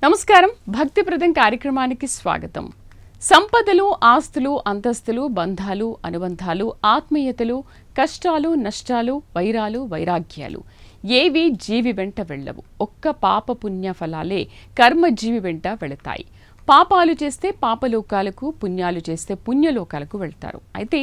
నమస్కారం. భక్తిప్రదం కార్యక్రమానికి స్వాగతం. సంపదలు, ఆస్తులు, అంతస్తులు, బంధాలు, అనుబంధాలు, ఆత్మీయతలు, కష్టాలు, నష్టాలు, వైరాలు, వైరాగ్యాలు ఏవి జీవి వెంట వెళ్ళవు. ఒక్క పాప పుణ్య ఫలాలే కర్మజీవి వెంట వెళతాయి. పాపాలు చేస్తే పాపలోకాలకు, పుణ్యాలు చేస్తే పుణ్యలోకాలకు వెళ్తారు. అయితే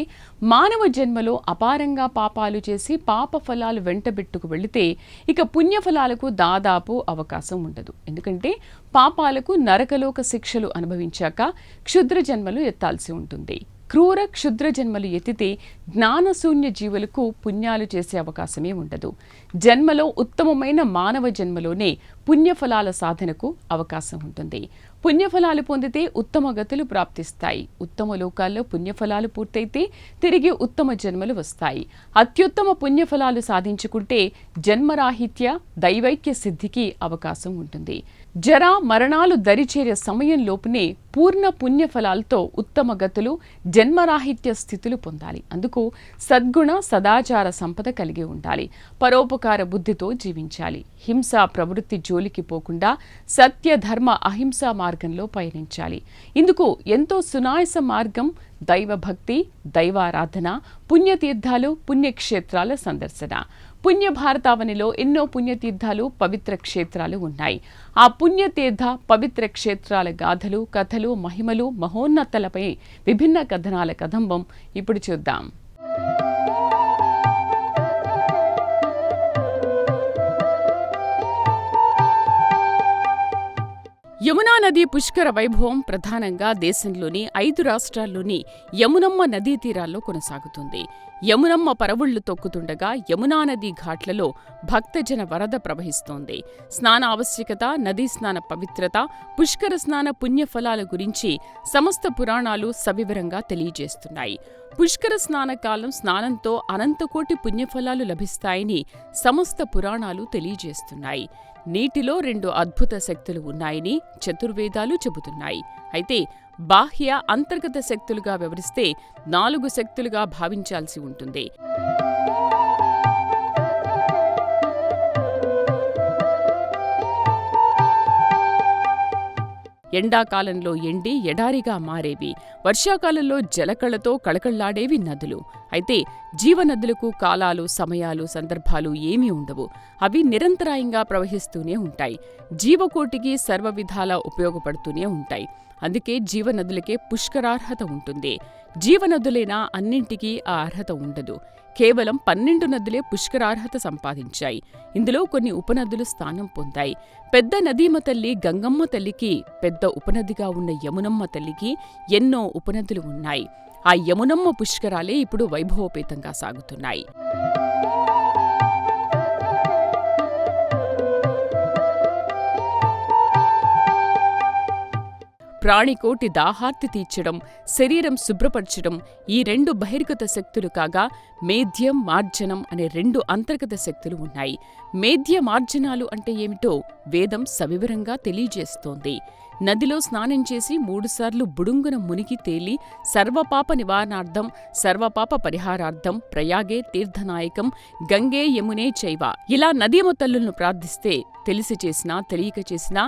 మానవ జన్మలో అపారంగా పాపాలు చేసి పాప ఫలాలు వెంటబెట్టుకు వెళితే ఇక పుణ్యఫలాలకు దాదాపు అవకాశం ఉండదు. ఎందుకంటే పాపాలకు నరకలోక శిక్షలు అనుభవించాక క్షుద్ర జన్మలు ఎత్తాల్సి ఉంటుంది. క్రూర క్షుద్ర జన్మలు ఎత్తితే జ్ఞానశూన్య జీవులకు పుణ్యాలు చేసే అవకాశమే ఉండదు. జన్మలో ఉత్తమమైన మానవ జన్మలోనే పుణ్యఫలాల సాధనకు అవకాశం ఉంటుంది. పుణ్యఫలాలు పొందితే ఉత్తమ గతులు ప్రాప్తిస్తాయి. ఉత్తమ లోకాల్లో పుణ్యఫలాలు పూర్తయితే తిరిగి ఉత్తమ జన్మలు వస్తాయి. అత్యుత్తమ పుణ్యఫలాలు సాధించుకుంటే జన్మరాహిత్య, దైవైక్య సిద్ధికి అవకాశం ఉంటుంది. జరా మరణాలు దరిచేరే సమయంలోపునే పూర్ణ పుణ్యఫలాలతో ఉత్తమ గతులు, జన్మరాహిత్య స్థితులు పొందాలి. అందుకు సద్గుణ సదాచార సంపద కలిగి ఉండాలి. పరోపకార బుద్ధితో జీవించాలి. హింసా ప్రవృత్తి జోలికి పోకుండా సత్య, ధర్మ, అహింసా మార్గంలో పయనించాలి. ఇందుకు ఎంతో సునాయస మార్గం దైవభక్తి, దైవారాధన, పుణ్యతీర్థాలు, పుణ్యక్షేత్రాల సందర్శన. పుణ్య భారతావనిలో ఎన్నో పుణ్యతీర్థాలు, పవిత్ర క్షేత్రాలు ఉన్నాయి. ఆ పుణ్యతీర్థ పవిత్ర క్షేత్రాల గాథలు, కథలు, మహిమలు, మహోన్నతలపై విభిన్న కథనాల కదంబం ఇప్పుడు చూద్దాం. యమునా నది పుష్కర వైభవం ప్రధానంగా దేశంలోని 5 రాష్ట్రాల్లోని యమునమ్మ నదీ తీరాల్లో కొనసాగుతుంది. యమునమ్మ పరవుళ్లు తొక్కుతుండగా యమునా నదీ ఘాట్లలో భక్తజన వరద ప్రవహిస్తోంది. స్నాన ఆవశ్యకత, నదీ స్నాన పవిత్రత, పుష్కర స్నాన పుణ్యఫలాల గురించి సమస్త పురాణాలు సవివరంగా తెలియజేస్తున్నాయి. పుష్కర స్నానకాలం స్నానంతో అనంతకోటి పుణ్యఫలాలు లభిస్తాయని సమస్త పురాణాలు తెలియజేస్తున్నాయి. నీటిలో 2 అద్భుత శక్తులు ఉన్నాయని చతుర్వేదాలు చెబుతున్నాయి. అయితే బాహ్య, అంతర్గత శక్తులుగా వివరిస్తే 4 శక్తులుగా భావించాల్సి ఉంటుంది. ఎండాకాలంలో ఎండి ఎడారిగా మారేవి, వర్షాకాలంలో జలకళతో కళకళ్లాడేవి నదులు. అయితే జీవనదులకు కాలాలు, సమయాలు, సందర్భాలు ఏమీ ఉండవు. అవి నిరంతరాయంగా ప్రవహిస్తూనే ఉంటాయి. జీవకోటికి సర్వవిధాలా ఉపయోగపడుతూనే ఉంటాయి. అందుకే జీవనదులకే పుష్కరార్హత ఉంటుంది. జీవనదులైనా అన్నింటికీ ఆ అర్హత ఉండదు. కేవలం 12 నదులే పుష్కరార్హత సంపాదించాయి. ఇందులో కొన్ని ఉపనదులు స్థానం పొందాయి. పెద్ద నదీమ తల్లి గంగమ్మ తల్లికి పెద్ద ఉపనదిగా ఉన్న యమునమ్మ తల్లికి ఎన్నో ఉపనదులు ఉన్నాయి. ఆ యమునమ్మ పుష్కరాలే ఇప్పుడు వైభవోపేతంగా సాగుతున్నాయి. ప్రాణికోటి దాహార్తి తీర్చడం, శరీరం శుభ్రపరచడం ఈ 2 బహిర్గత శక్తులు కాగా మేధ్యం, మార్జనం అనే 2 అంతర్గత శక్తులు ఉన్నాయి. మేధ్య మార్జనాలు అంటే ఏమిటో వేదం సవివరంగా తెలియజేస్తోంది. నదిలో స్నానం చేసి 3 సార్లు బుడుంగున మునిగి తేలి సర్వపాప నివారణార్థం, సర్వపాప పరిహారార్థం ప్రయాగే తీర్థనాయకం గంగే యమునే చైవ ఇలా నదీమ తల్లులను ప్రార్థిస్తే తెలిసి చేసినా తెలియక చేసినా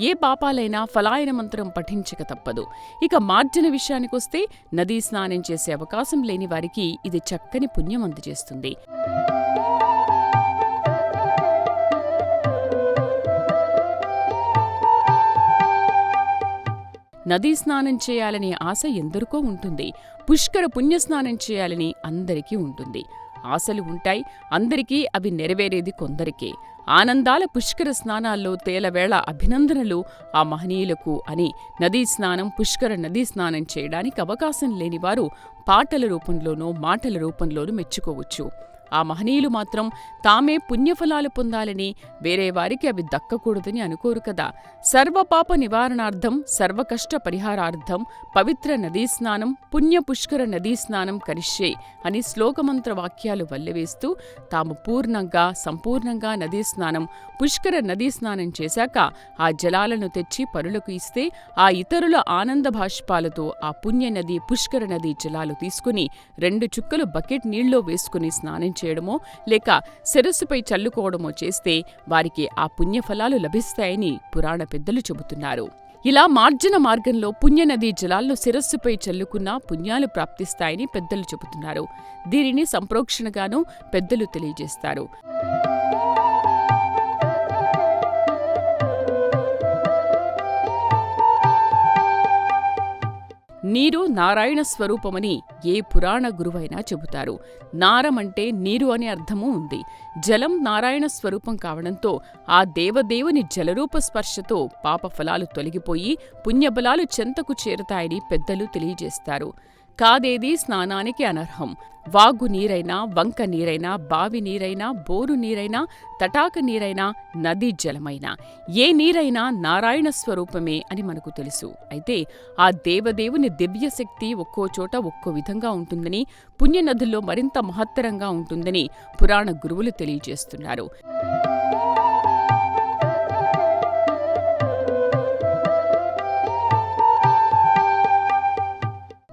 ఏ పాపాలైనా ఫలాయన మంత్రం పఠించక తప్పదు. ఇక మార్జన విషయానికొస్తే నదీ స్నానం చేసే అవకాశం లేని వారికి ఇది చక్కని పుణ్యం అందజేస్తుంది. నదీ స్నానం చేయాలనే ఆశ ఎందరికో ఉంటుంది. పుష్కర పుణ్యస్నానం చేయాలని అందరికీ ఉంటుంది. ఆశలు ఉంటాయి. అందరికీ అవి నెరవేరేది కొందరికే. ఆనందాల పుష్కర స్నానాల్లో తేలవేళ అభినందనలు ఆ మహనీయులకు అని నదీ స్నానం, పుష్కర నదీ స్నానం చేయడానికి అవకాశం లేనివారు పాటల రూపంలోనో మాటల రూపంలోనూ మెచ్చుకోవచ్చు. ఆ మహనీయులు మాత్రం తామే పుణ్యఫలాలు పొందాలని, వేరే వారికి అవి దక్కకూడదని అనుకోరు కదా. సర్వపాప నివారణార్థం, సర్వకష్ట పరిహారార్థం పవిత్ర నదీస్నానం, పుణ్య పుష్కర నదీస్నానం కరిష్యే అని శ్లోకమంత్ర వాక్యాలు వల్లెవేస్తూ తాము పూర్ణంగా, సంపూర్ణంగా నదీస్నానం, పుష్కర నదీస్నానం చేశాక ఆ జలాలను తెచ్చి పరులకు ఇస్తే ఆ ఇతరుల ఆనంద భాష్పాలతో ఆ పుణ్య నది, పుష్కర నదీ జలాలు తీసుకుని 2 చుక్కలు బకెట్ నీళ్ళలో వేసుకుని స్నానం చేయడమో లేక శిరస్సుపై చల్లుకోవడమో చేస్తే వారికి ఆ పుణ్యఫలాలు లభిస్తాయని పురాణ పెద్దలు చెబుతున్నారు. ఇలా మార్జన మార్గంలో పుణ్యనదీ జలాల్లో శిరస్సుపై చల్లుకున్నా పుణ్యాలు ప్రాప్తిస్తాయని పెద్దలు చెబుతున్నారు. దీనిని సంప్రోక్షణగానూ పెద్దలు తెలియజేస్తారు. నీరు నారాయణ స్వరూపమని ఏ పురాణ గురువైనా చెబుతారు. నారం అంటే నీరు అనే అర్థమూ ఉంది. జలం నారాయణ స్వరూపం కావడంతో ఆ దేవదేవుని జలరూప స్పర్శతో పాపఫలాలు తొలగిపోయి పుణ్యబలాలు చెంతకు చేరుతాయని పెద్దలు తెలియజేస్తారు. కాదేదీ స్నానానికి అనర్హం. వాగు నీరైనా, వంక నీరైనా, బావి నీరైనా, బోరు నీరైనా, తటాక నీరైనా, నదీ జలమైనా ఏ నీరైనా నారాయణ స్వరూపమే అని మనకు తెలుసు. అయితే ఆ దేవదేవుని దివ్యశక్తి ఒక్కో చోట ఒక్కో విధంగా ఉంటుందని, పుణ్యనదుల్లో మరింత మహత్తరంగా ఉంటుందని పురాణ గురువులు తెలియజేస్తున్నారు.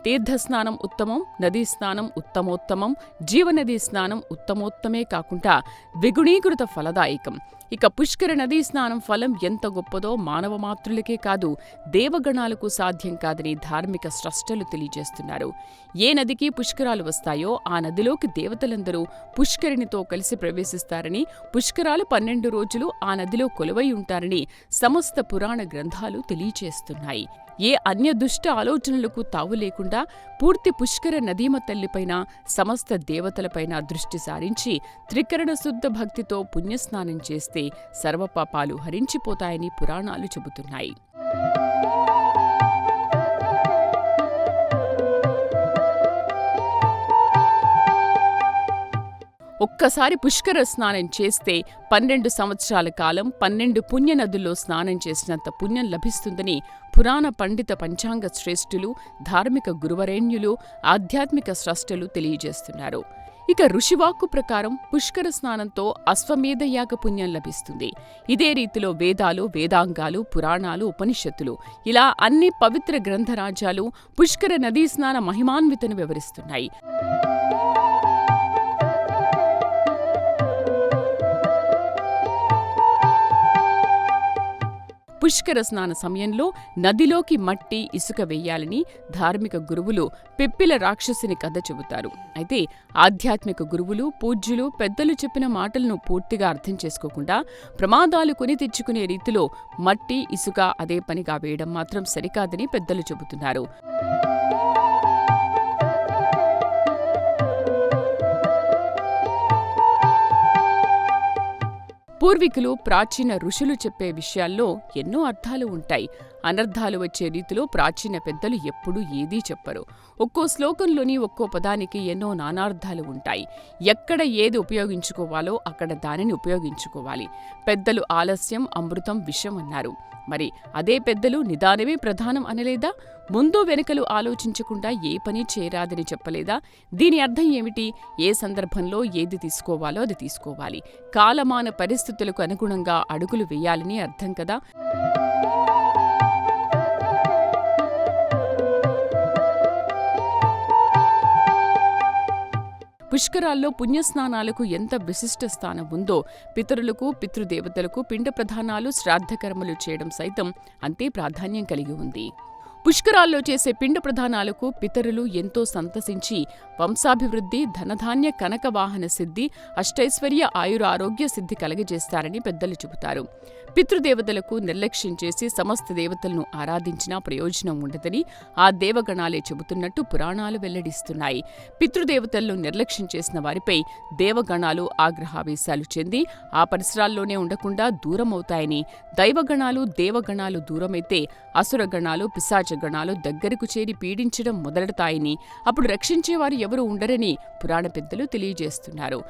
తీర్థస్నానం ఉత్తమం, నదీ స్నానం ఉత్తమోత్తమం, జీవనదీ స్నానం ఉత్తమోత్తమే కాకుండా ద్విగుణీకృత ఫలదాయకం. ఇక పుష్కర నదీ స్నానం ఫలం ఎంత గొప్పదో మానవ మాతృలకే కాదు దేవగణాలకు సాధ్యం కాదని ధార్మిక స్రష్టలు తెలియజేస్తున్నారు. ఏ నదికి పుష్కరాలు వస్తాయో ఆ నదిలోకి దేవతలందరూ పుష్కరిణితో కలిసి ప్రవేశిస్తారని, పుష్కరాలు 12 రోజులు ఆ నదిలో కొలువై ఉంటారని సమస్త పురాణ గ్రంథాలు తెలియజేస్తున్నాయి. ఏ అన్య దుష్ట ఆలోచనలకు తావు లేకుండా పూర్తి పుష్కర నదీమ తల్లిపైన, సమస్త దేవతలపైన దృష్టి సారించి త్రికరణ శుద్ధ భక్తితో పుణ్యస్నానం చేస్తే సర్వపాపాలు హరించిపోతాయని పురాణాలు చెబుతున్నాయి. ఒక్కసారి పుష్కర స్నానం చేస్తే 12 సంవత్సరాల కాలం 12 పుణ్యనదుల్లో స్నానం చేసినంత పుణ్యం లభిస్తుందని పురాణ పండిత పంచాంగ శ్రేష్ఠులు, ధార్మిక గురువరేణ్యులు, ఆధ్యాత్మిక స్రష్టలు తెలియజేస్తున్నారు. ఇక ఋషివాక్కు ప్రకారం పుష్కర స్నానంతో అశ్వమేధ యాగ పుణ్యం లభిస్తుంది. ఇదే రీతిలో వేదాలు, వేదాంగాలు, పురాణాలు, ఉపనిషత్తులు ఇలా అన్ని పవిత్ర గ్రంథరాజ్యాలు పుష్కర నదీ స్నాన మహిమాన్వితను వివరిస్తున్నాయి. పుష్కర స్నాన సమయంలో నదిలోకి మట్టి, ఇసుక వెయ్యాలని ధార్మిక గురువులు పిప్పిల రాక్షసుని కథ చెబుతారు. అయితే ఆధ్యాత్మిక గురువులు, పూజ్యులు, పెద్దలు చెప్పిన మాటలను పూర్తిగా అర్థం చేసుకోకుండా ప్రమాదాలు కొని తెచ్చుకునే రీతిలో మట్టి, ఇసుక అదే పనిగా వేయడం మాత్రం సరికాదని పెద్దలు చెబుతున్నారు. పూర్వీకులు, ప్రాచీన ఋషులు చెప్పే విషయాల్లో ఎన్నో అర్థాలు ఉంటాయి. అనర్థాలు వచ్చే రీతిలో ప్రాచీన పెద్దలు ఎప్పుడూ ఏదీ చెప్పరు. ఒక్కో శ్లోకంలోని ఒక్కో పదానికి ఎన్నో నానార్థాలు ఉంటాయి. ఎక్కడ ఏది ఉపయోగించుకోవాలో అక్కడ దానిని ఉపయోగించుకోవాలి. పెద్దలు ఆలస్యం అమృతం విషం అన్నారు. మరి అదే పెద్దలు నిదానమే ప్రధానం అనలేదా? ముందు వెనుకలు ఆలోచించకుండా ఏ పని చేయరాదని చెప్పలేదా? దీని అర్థం ఏమిటి? ఏ సందర్భంలో ఏది తీసుకోవాలో అది తీసుకోవాలి. కాలమాన పరిస్థితులకు అనుగుణంగా అడుగులు వేయాలని అర్థం కదా. పుష్కరాల్లో పుణ్యస్నానాలకు ఎంత విశిష్ట స్థానం ఉందో, పితరులకు, పితృదేవతలకు పిండ ప్రదానాలు, శ్రాద్ధకర్మలు చేయడం సైతం అంతే ప్రాధాన్యం కలిగి ఉంది. పుష్కరాల్లో చేసే పిండ ప్రదానాలకు పితరులు ఎంతో సంతసించి వంశాభివృద్ధి, ధనధాన్య కనక వాహన సిద్ధి, అష్టైశ్వర్య ఆయురారోగ్య సిద్ధి కలగజేస్తారని పెద్దలు చెబుతారు. పితృదేవతలకు నిర్లక్ష్యం చేసి సమస్త దేవతలను ఆరాధించినా ప్రయోజనం ఉండదని ఆ దేవగణాలే చెబుతున్నట్టు పురాణాలు వెల్లడిస్తున్నాయి. పితృదేవతలను నిర్లక్ష్యం చేసిన వారిపై దేవగణాలు ఆగ్రహావేశాలు చెంది ఆ పరిసరాల్లోనే ఉండకుండా దూరమవుతాయని, దైవగణాలు, దేవగణాలు దూరమైతే అసురగణాలు, పిశాచగణాలు దగ్గరకు చేరి పీడించడం మొదలెడతాయని, అప్పుడు రక్షించేవారు ఎవరూ ఉండరని పురాణ పెద్దలు తెలియజేస్తున్నారు.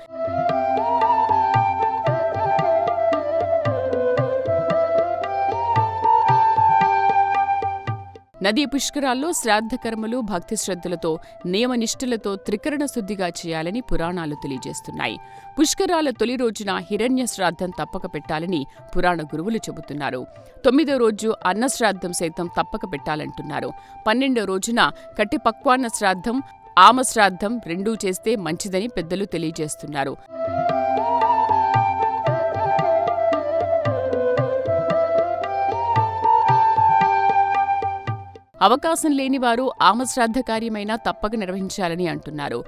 నదీ పుష్కరాల్లో శ్రాద్ధకర్మలు భక్తి శ్రద్ధలతో, నియమనిష్ఠలతో త్రికరణ శుద్ధిగా చేయాలని పురాణాలు తెలియజేస్తున్నాయి. పుష్కరాల తొలి రోజున హిరణ్య శ్రాద్ధం తప్పక పెట్టాలని పురాణ గురువులు చెబుతున్నారు. 9వ రోజు అన్నశ్రాద్ధం సైతం తప్పక పెట్టాలంటున్నారు. 12వ రోజున కట్టి పక్వాన్న శ్రాద్ధం, ఆమశ్రాద్ధం రెండూ చేస్తే మంచిదని పెద్దలు తెలియజేస్తున్నారు. అవకాశం లేనివారు ఆమశ్రాద్ధ కార్యమైనా తప్పక నిర్వహించాలని అంటున్నారు.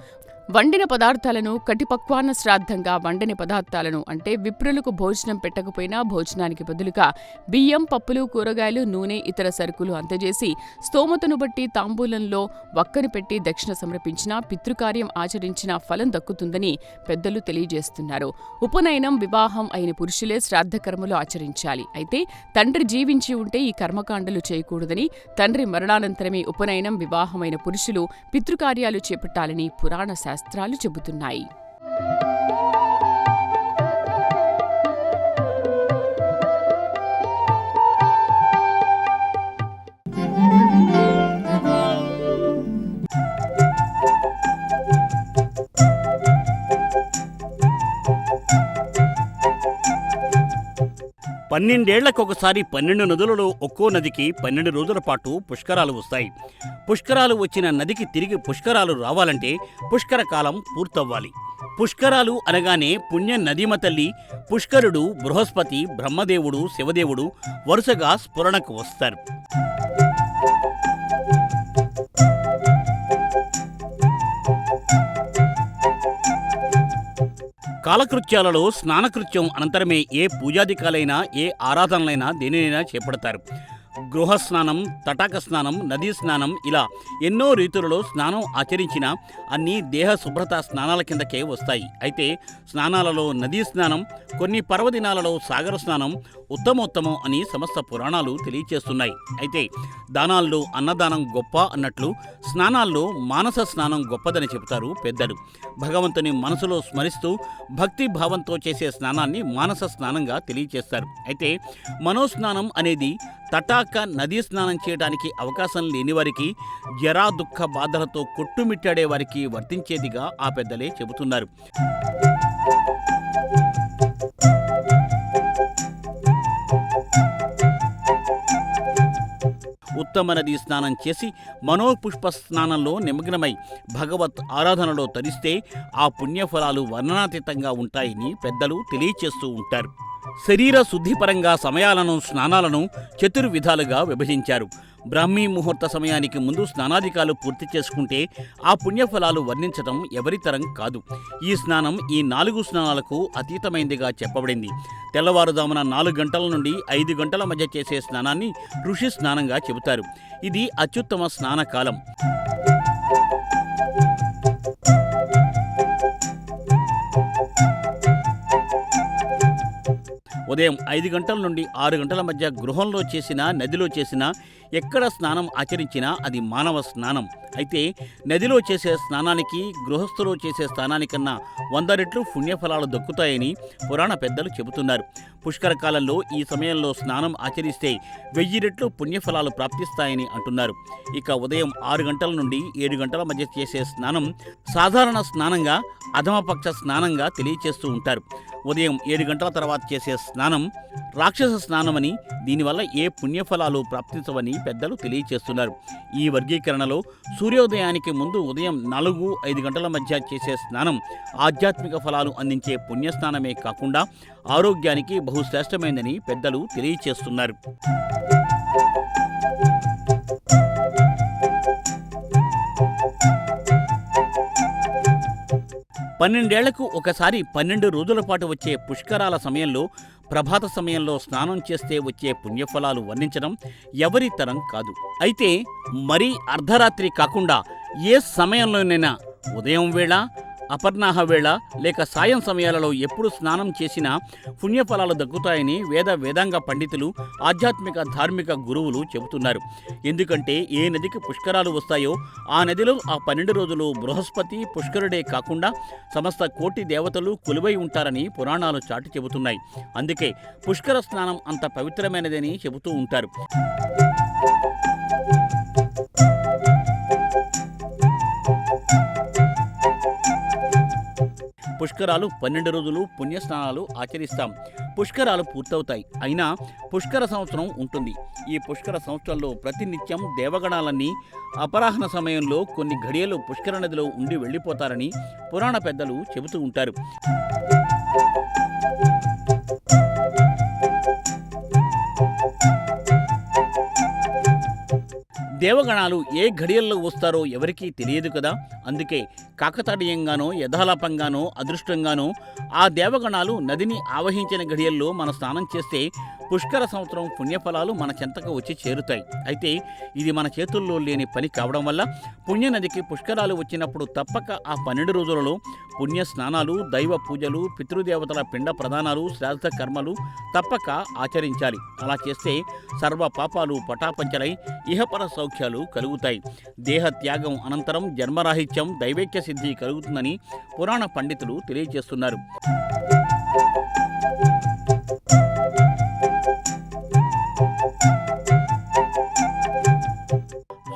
వండిన పదార్థాలను కటిపక్వాన్న శ్రాద్ధంగా వండని పదార్థాలను అంటే విప్రులకు భోజనం పెట్టకపోయినా భోజనానికి బదులుగా బియ్యం, పప్పులు, కూరగాయలు, నూనె, ఇతర సరుకులు అందజేసి స్తోమతను బట్టి తాంబూలంలో వక్కను పెట్టి దక్షిణ సమర్పించినా పితృకార్యం ఆచరించిన ఫలం దక్కుతుందని పెద్దలు తెలియజేస్తున్నారు. ఉపనయనం, వివాహం అయిన పురుషులే శ్రాద్ధకర్మలు ఆచరించాలి. అయితే తండ్రి జీవించి ఉంటే ఈ కర్మకాండలు చేయకూడదని, తండ్రి మరణానంతరమే ఉపనయనం, వివాహమైన పురుషులు పితృకార్యాలు చేపట్టాలని పురాణ శాస్త్రాలు చెబుతున్నాయి. పన్నెండేళ్లకొకసారి 12 నదులలో ఒక్కో నదికి 12 రోజుల పాటు పుష్కరాలు వస్తాయి. పుష్కరాలు వచ్చిన నదికి తిరిగి పుష్కరాలు రావాలంటే పుష్కర కాలం పూర్తవ్వాలి. పుష్కరాలు అనగానే పుణ్య నదీమ తల్లి, పుష్కరుడు, బృహస్పతి, బ్రహ్మదేవుడు, శివదేవుడు వరుసగా స్ఫురణకు వస్తారు. కాలకృత్యాలలో స్నానకృత్యం అనంతరమే ఏ పూజాదికాలైనా, ఏ ఆరాధనలైనా దేనినైనా చేపడతారు. గృహస్నానం, తటాక స్నానం, నదీ స్నానం ఇలా ఎన్నో రీతులలో స్నానం ఆచరించినా అన్నీ దేహ శుభ్రత స్నానాల కిందకే వస్తాయి. అయితే స్నానాలలో నదీ స్నానం, కొన్ని పర్వదినాలలో సాగర స్నానం ఉత్తమోత్తమం అని సమస్త పురాణాలు తెలియచేస్తున్నాయి. అయితే దానాల్లో అన్నదానం గొప్ప అన్నట్లు స్నానాల్లో మానస స్నానం గొప్పదని చెబుతారు పెద్దలు. భగవంతుని మనసులో స్మరిస్తూ భక్తి భావంతో చేసే స్నానాన్ని మానస స్నానంగా తెలియచేస్తారు. అయితే మనోస్నానం అనేది తటాక నదీ స్నానం చేయడానికి అవకాశం లేనివారికి, జరా దుఃఖ బాధలతో కొట్టుమిట్టాడే వారికి వర్తించేదిగా ఆ పెద్దలే చెబుతున్నారు. ఉత్తమ నదీ స్నానం చేసి మనోపుష్ప స్నానంలో నిమగ్నమై భగవత్ ఆరాధనలో తరిస్తే ఆ పుణ్యఫలాలు వర్ణనాతీతంగా ఉంటాయని పెద్దలు తెలియచేస్తూ ఉంటారు. శరీర శుద్ధిపరంగా సమయాలను, స్నానాలను చతుర్విధాలుగా విభజించారు. బ్రాహ్మీ ముహూర్త సమయానికి ముందు స్నానాధికాలు పూర్తి చేసుకుంటే ఆ పుణ్యఫలాలు వర్ణించడం ఎవరితరం కాదు. ఈ స్నానం ఈ 4 స్నానాలకు అతీతమైందిగా చెప్పబడింది. తెల్లవారుజామున 4 గంటల నుండి 5 గంటల మధ్య చేసే స్నానాన్ని ఋషి స్నానంగా చెబుతారు. ఇది అత్యుత్తమ స్నానకాలం. ఉదయం 5 గంటల నుండి 6 గంటల మధ్య గృహంలో చేసినా, నదిలో చేసినా, ఎక్కడ స్నానం ఆచరించినా అది మానవ స్నానం. అయితే నదిలో చేసే స్నానానికి, గృహస్థులో చేసే స్నానానికన్నా 100 రెట్లు పుణ్యఫలాలు దక్కుతాయని పురాణ పెద్దలు చెబుతున్నారు. పుష్కర కాలంలో ఈ సమయంలో స్నానం ఆచరిస్తే 1000 రెట్లు పుణ్యఫలాలు ప్రాప్తిస్తాయని అంటున్నారు. ఇక ఉదయం 6 గంటల నుండి 7 గంటల మధ్య చేసే స్నానం సాధారణ స్నానంగా, అధమపక్ష స్నానంగా తెలియచేస్తూ ఉంటారు. ఉదయం 7 గంటల తర్వాత చేసే స్నానం రాక్షస స్నానమని, దీనివల్ల ఏ పుణ్యఫలాలు ప్రాప్తించవని పెద్దలు తెలియచేస్తున్నారు. ఈ వర్గీకరణలో సూర్యోదయానికి ముందు ఉదయం 4-5 గంటల మధ్య చేసే స్నానం ఆధ్యాత్మిక ఫలాలు అందించే పుణ్యస్నానమే కాకుండా ఆరోగ్యానికి బహుశ్రేష్టమైందని పెద్దలు తెలియచేస్తున్నారు. 12 ఏళ్లకు ఒకసారి 12 రోజుల పాటు వచ్చే పుష్కరాల సమయంలో, ప్రభాత సమయంలో స్నానం చేస్తే వచ్చే పుణ్యఫలాలు వర్ణించడం ఎవరి తరం కాదు. అయితే మరీ అర్ధరాత్రి కాకుండా ఏ సమయంలోనైనా ఉదయం వేళ, అపర్ణాహ వేళ లేక సాయం సమయాలలో ఎప్పుడు స్నానం చేసినా పుణ్యఫలాలు దక్కుతాయని వేదాంగ పండితులు, ఆధ్యాత్మిక ధార్మిక గురువులు చెబుతున్నారు. ఎందుకంటే ఏ నదికి పుష్కరాలు వస్తాయో ఆ నదిలో ఆ 12 రోజులు బృహస్పతి, పుష్కరుడే కాకుండా సమస్త కోటి దేవతలు కొలువై ఉంటారని పురాణాలు చాటి చెబుతున్నాయి. అందుకే పుష్కర స్నానం అంత పవిత్రమైనదని చెబుతూ ఉంటారు. పుష్కరాలు 12 రోజులు పుణ్యస్నానాలు ఆచరిస్తాం. పుష్కరాలు పూర్తవుతాయి, అయినా పుష్కర సంవత్సరం ఉంటుంది. ఈ పుష్కర సంవత్సరంలో ప్రతినిత్యం దేవగణాలన్నీ అపరాహ్న సమయంలో కొన్ని ఘడియలు పుష్కర నదిలో ఉండి వెళ్ళిపోతారని పురాణ పెద్దలు చెబుతూ ఉంటారు. దేవగణాలు ఏ ఘడియల్లో వస్తారో ఎవరికీ తెలియదు కదా. అందుకే కాకతాళీయంగానో యథాలాపంగానో అదృష్టంగానో ఆ దేవగణాలు నదిని ఆవహించిన ఘడియల్లో మన స్నానం చేస్తే పుష్కర సంవత్సరం పుణ్యఫలాలు మన చెంతకు వచ్చి చేరుతాయి. అయితే ఇది మన చేతుల్లో లేని పని కావడం వల్ల పుణ్యనదికి పుష్కరాలు వచ్చినప్పుడు తప్పక ఆ 12 రోజులలో పుణ్య స్నానాలు, దైవ పూజలు, పితృదేవతల పిండ ప్రదానాలు, శ్రాద్ధ కర్మలు తప్పక ఆచరించాలి. అలా చేస్తే సర్వ పాపాలు పటాపంచలై ఇహపర సౌఖ్యాలు కలుగుతాయి. దేహ త్యాగం అనంతరం జన్మరాహిత్యం, దైవేక్య సిద్ధి కలుగుతుందని పురాణ పండితులు తెలియజేస్తున్నారు.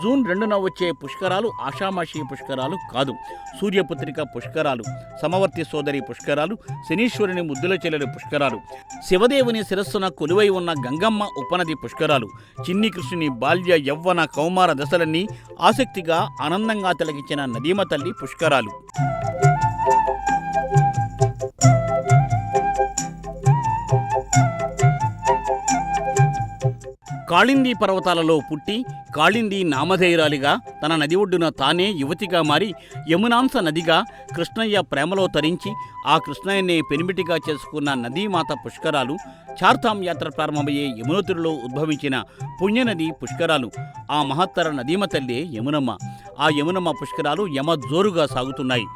జూన్ 2న వచ్చే పుష్కరాలు ఆషామాషి పుష్కరాలు కాదు. సూర్యపుత్రిక పుష్కరాలు, సమవర్తి సోదరి పుష్కరాలు, శనీశ్వరుని ముద్దుల చెల్లెలు పుష్కరాలు, శివదేవుని శిరస్సున కొలువై ఉన్న గంగమ్మ ఉపనది పుష్కరాలు, చిన్ని కృష్ణుని బాల్య యవ్వన కౌమార దశలన్నీ ఆసక్తిగా ఆనందంగా తిలకించిన నదీమ తల్లి పుష్కరాలు. కాళింది పర్వతాలలో పుట్టి కాళింది నామధేయురాలిగా తన నది ఒడ్డున తానే యువతిగా మారి యమునాంశ నదిగా కృష్ణయ్య ప్రేమలో తరించి ఆ కృష్ణయ్యనే పెనిమిటిగా చేసుకున్న నదీమాత పుష్కరాలు, చార్ధామ్ యాత్ర ప్రారంభమయ్యే యమునోత్రిలో ఉద్భవించిన పుణ్యనది పుష్కరాలు. ఆ మహత్తర నదీమ తల్లే యమునమ్మ. ఆ యమునమ్మ పుష్కరాలు యమజోరుగా సాగుతున్నాయి.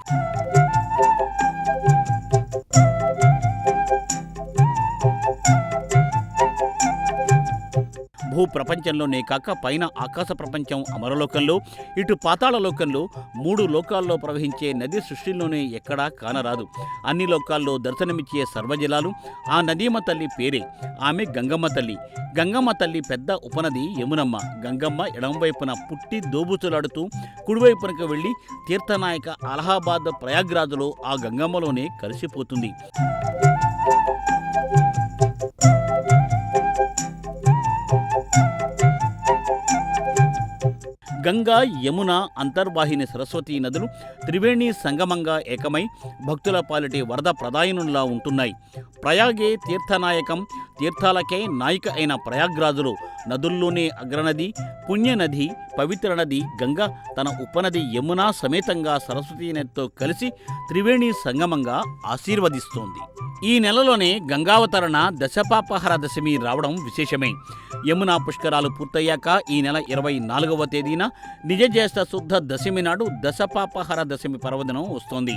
భూ ప్రపంచంలోనే కాక పైన ఆకాశ ప్రపంచం అమరలోకంలో, ఇటు పాతాళ లోకంలో 3 లోకాల్లో ప్రవహించే నది సృష్టిలోనే ఎక్కడా కానరాదు. అన్ని లోకాల్లో దర్శనమిచ్చే సర్వజలాలు ఆ నదీమ తల్లి పేరే. ఆమె గంగమ్మ తల్లి. గంగమ్మ తల్లి పెద్ద ఉపనది యమునమ్మ. గంగమ్మ ఎడమవైపున పుట్టి దోబుతులాడుతూ కుడివైపునకు వెళ్ళి తీర్థనాయక అలహాబాద్ ప్రయాగ్రాజులో ఆ గంగమ్మలోనే కలిసిపోతుంది. గంగా, యమున, అంతర్వాహిని సరస్వతీ నదులు త్రివేణి సంగమంగా ఏకమై భక్తుల పాలిటి వరద ప్రదాయనులా ఉంటున్నాయి. ప్రయాగే తీర్థనాయకం, తీర్థాలకే నాయిక అయిన ప్రయాగ్రాజులో నదుల్లోనే అగ్రనది, పుణ్యనది, పవిత్ర నది గంగ తన ఉపనది యమున సమేతంగా సరస్వతీ నదితో కలిసి త్రివేణి సంగమంగా ఆశీర్వదిస్తోంది. ఈ నెలలోనే గంగావతరణ దశపాపహర దశమి రావడం విశేషమే. యమునా పుష్కరాలు పూర్తయ్యాక ఈ నెల 24వ తేదీన నిజజ్యేష్ఠ శుద్ధ దశమి నాడు దశపాపహర దశమి పర్వదినం వస్తోంది.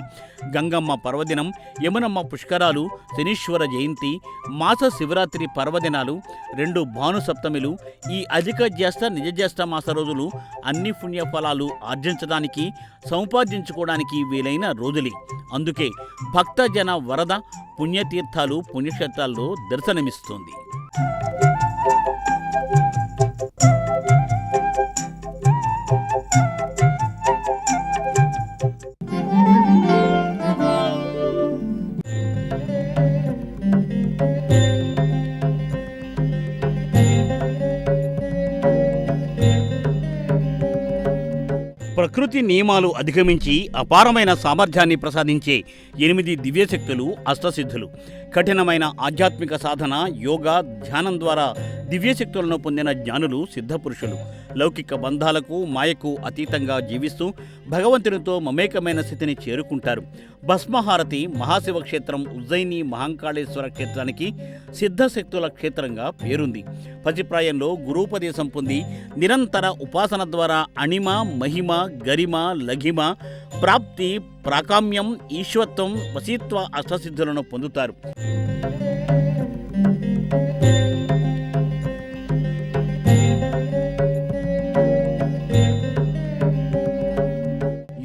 గంగమ్మ పర్వదినం, యమునమ్మ పుష్కరాలు, శనీశ్వర జయంతి, మాస శివరాత్రి పర్వదినాలు, 2 భాను సప్తమిలు, ఈ అధిక జ్యేష్ఠ నిజజ్యేష్ఠ మాస రోజులు అన్ని పుణ్యఫలాలు ఆర్జించడానికి, సముపార్జించుకోవడానికి వీలైన రోజులే. అందుకే భక్తజన వరద పుణ్యతీర్థాలు పుణ్యక్షేత్రాల్లో దర్శనమిస్తోంది. ప్రకృతి నియమాలు అధిగమించి అపారమైన సామర్థ్యాన్ని ప్రసాదించే 8 దివ్యశక్తులు అష్టసిద్ధులు. కఠినమైన ఆధ్యాత్మిక సాధన, యోగా, ధ్యానం ద్వారా దివ్యశక్తులను పొందిన జ్ఞానులు సిద్ధపురుషులు. లౌకిక బంధాలకు, మాయకు అతీతంగా జీవిస్తూ భగవంతునితో మమేకమైన స్థితిని చేరుకుంటారు. భస్మహారతి మహాశివ క్షేత్రం ఉజ్జయిని మహాంకాళేశ్వర క్షేత్రానికి సిద్ధశక్తుల క్షేత్రంగా పేరుంది. పసిప్రాయంలో గురూపదేశం పొంది నిరంతర ఉపాసన ద్వారా అణిమ, మహిమ, గరిమ, లఘిమ, ప్రాప్తి, ప్రాకామ్యం, ఈశ్వత్వం, వశీత్వ అష్టసిద్ధులను పొందుతారు.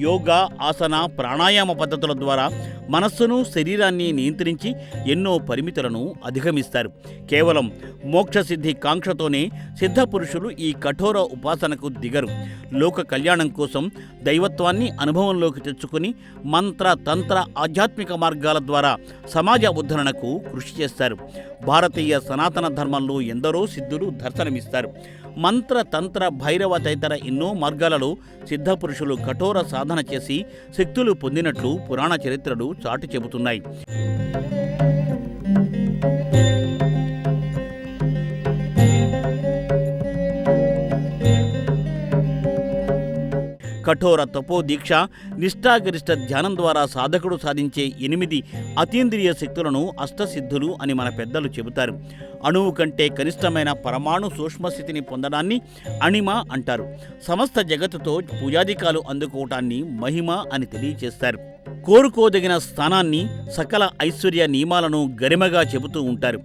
యోగా, ఆసన, ప్రాణాయామ పద్ధతుల ద్వారా మనస్సును, శరీరాన్ని నియంత్రించి ఎన్నో పరిమితులను అధిగమిస్తారు. కేవలం మోక్షసిద్ధి కాంక్షతోనే సిద్ధపురుషులు ఈ కఠోర ఉపాసనకు దిగరు. లోక కళ్యాణం కోసం దైవత్వాన్ని అనుభవంలోకి తెచ్చుకుని మంత్ర, తంత్ర, ఆధ్యాత్మిక మార్గాల ద్వారా సమాజ ఉద్ధరణకు కృషి చేస్తారు. భారతీయ సనాతన ధర్మంలో ఎందరో సిద్ధులు దర్శనమిస్తారు. మంత్ర, తంత్ర, భైరవ తదితర ఎన్నో మార్గాలలో సిద్ధపురుషులు కఠోర సాధన చేసి శక్తులు పొందినట్లు పురాణ చరిత్రలు చాటి చెబుతున్నాయి. కఠోర తపోదీక్ష, నిష్ఠాగరిష్ట ధ్యానం ద్వారా సాధకుడు సాధించే 8 అతీంద్రియ శక్తులను అష్టసిద్ధులు అని మన పెద్దలు చెబుతారు. అణువు కంటే కనిష్టమైన పరమాణు సూక్ష్మస్థితిని పొందడాన్ని అణిమ అంటారు. సమస్త జగత్తుతో పూజాధికాలు అందుకోవటాన్ని మహిమ అని తెలియచేస్తారు. కోరుకోదగిన స్థానాన్ని, సకల ఐశ్వర్య నియమాలను గరిమగా చెబుతూ ఉంటారు.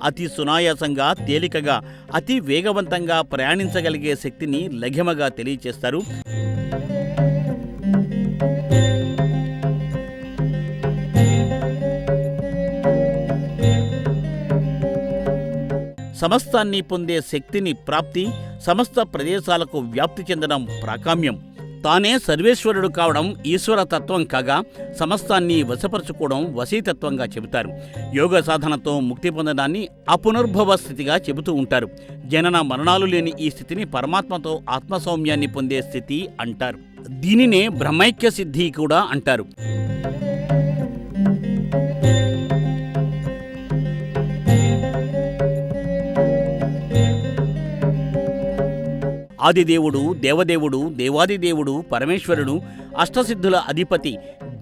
అతి సునాయాసంగా, తేలికగా, అతి వేగవంతంగా ప్రయాణించగలిగే శక్తిని లఘిమగా తెలియచేస్తారు. సమస్తాన్ని పొందే శక్తిని ప్రాప్తి, సమస్త ప్రదేశాలకు వ్యాప్తి చెందడం ప్రాకామ్యం. తానే సర్వేశ్వరుడు కావడం ఈశ్వరతత్వం కాగా సమస్తాన్ని వశపరచుకోవడం వశీతత్వంగా చెబుతారు. యోగ సాధనతో ముక్తి పొందడాన్ని అపునర్భవ స్థితిగా చెబుతూ ఉంటారు. జనన మరణాలు లేని ఈ స్థితిని పరమాత్మతో ఆత్మసౌమ్యాన్ని పొందే స్థితి అంటారు. దీనినే బ్రహ్మైక్య సిద్ధి కూడా అంటారు. ఆదిదేవుడు, దేవదేవుడు, దేవాదిదేవుడు, పరమేశ్వరుడు, అష్టసిద్ధుల అధిపతి.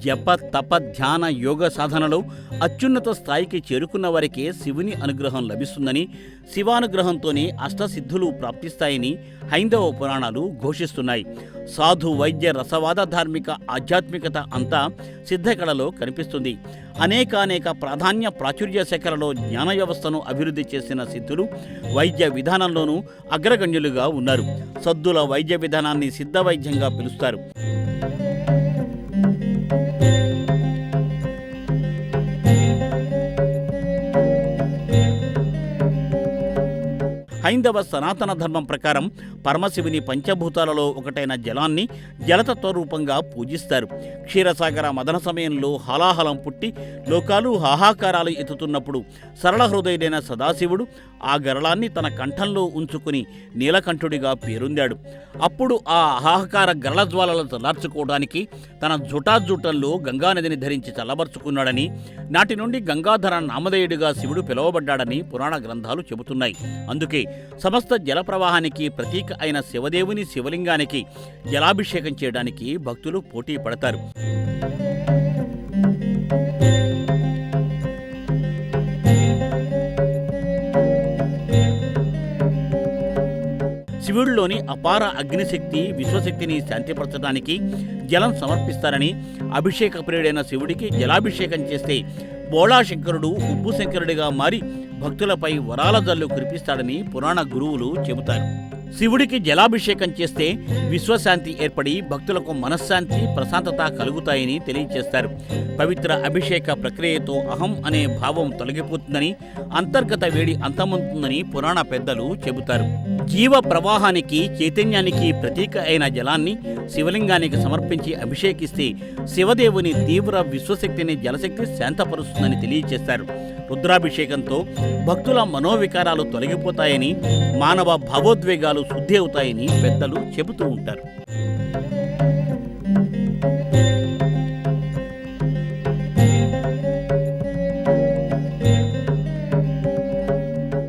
జప, తప, ధ్యాన, యోగ సాధనలో అత్యున్నత స్థాయికి చేరుకున్న వారికే శివుని అనుగ్రహం లభిస్తుందని, శివానుగ్రహంతోనే అష్టసిద్ధులు ప్రాప్తిస్తాయని హైందవ పురాణాలు ఘోషిస్తున్నాయి. సాధు, వైద్య, రసవాద, ధార్మిక, ఆధ్యాత్మికత అంతా సిద్ధకళలో కనిపిస్తుంది. అనేకానేక ప్రాధాన్య ప్రాచుర్య శాఖలలో జ్ఞాన వ్యవస్థను అభివృద్ధి చేసిన సిద్ధులు వైద్య విధానంలోనూ అగ్రగణ్యులుగా ఉన్నారు. సద్దుల వైద్య విధానాన్ని సిద్ధ వైద్యంగా పిలుస్తారు. హైందవ సనాతన ధర్మం ప్రకారం పరమశివుని పంచభూతాలలో ఒకటైన జలాన్ని జలతత్వ రూపంగా పూజిస్తారు. క్షీరసాగర మదన సమయంలో హాలాహలం పుట్టి లోకాలు హాహాకారాలు ఎత్తుతున్నప్పుడు సరళ హృదయుడైన సదాశివుడు ఆ గరళాన్ని తన కంఠంలో ఉంచుకుని నీలకంఠుడిగా పేరొందాడు. అప్పుడు ఆ హాహాకార గరళ జ్వాలలు చల్లార్చుకోవడానికి తన జుటాజూటంలో గంగానదిని ధరించి చల్లబరుచుకున్నాడని, నాటి నుండి గంగాధర నామధేయుడిగా శివుడు పిలువబడ్డాడని పురాణ గ్రంథాలు చెబుతున్నాయి. అందుకే సమస్త జల ప్రవాహానికి ప్రతీక అయిన శివదేవుని శివలింగానికి జలాభిషేకం చేయడానికి భక్తులు పోటీ పడతారు. శివుడిలోని అపార అగ్నిశక్తి, విశ్వశక్తిని శాంతిపరచడానికి జలం సమర్పిస్తారని, అభిషేక ప్రియుడైన శివుడికి జలాభిషేకం చేస్తే బోళాశంకరుడు ఉబ్బు శంకరుడిగా మారి భక్తులపై వరాల జల్లు కురిపిస్తాడని పురాణ గురువులు చెబుతారు. శివుడికి జలాభిషేకం చేస్తే విశ్వశాంతి ఏర్పడి భక్తులకు మనశ్శాంతి, ప్రశాంతత కలుగుతాయని తెలియజేస్తారు. పవిత్ర అభిషేక ప్రక్రియతో అహం అనే భావం తొలగిపోతుందని, అంతర్గత వేడి అంతమవుతుందని పురాణ పెద్దలు చెబుతారు. జీవ ప్రవాహానికి, చైతన్యానికి ప్రతీక అయిన జలాన్ని శివలింగానికి సమర్పించి అభిషేకిస్తే శివదేవుని తీవ్ర విశ్వశక్తిని జలశక్తి శాంతపరుస్తుందని తెలియజేస్తారు. రుద్రాభిషేకంతో భక్తుల మనోవికారాలు తొలగిపోతాయని, మానవ భావోద్వేగాలు శుద్ధి అవుతాయని పెద్దలు చెబుతూ ఉంటారు.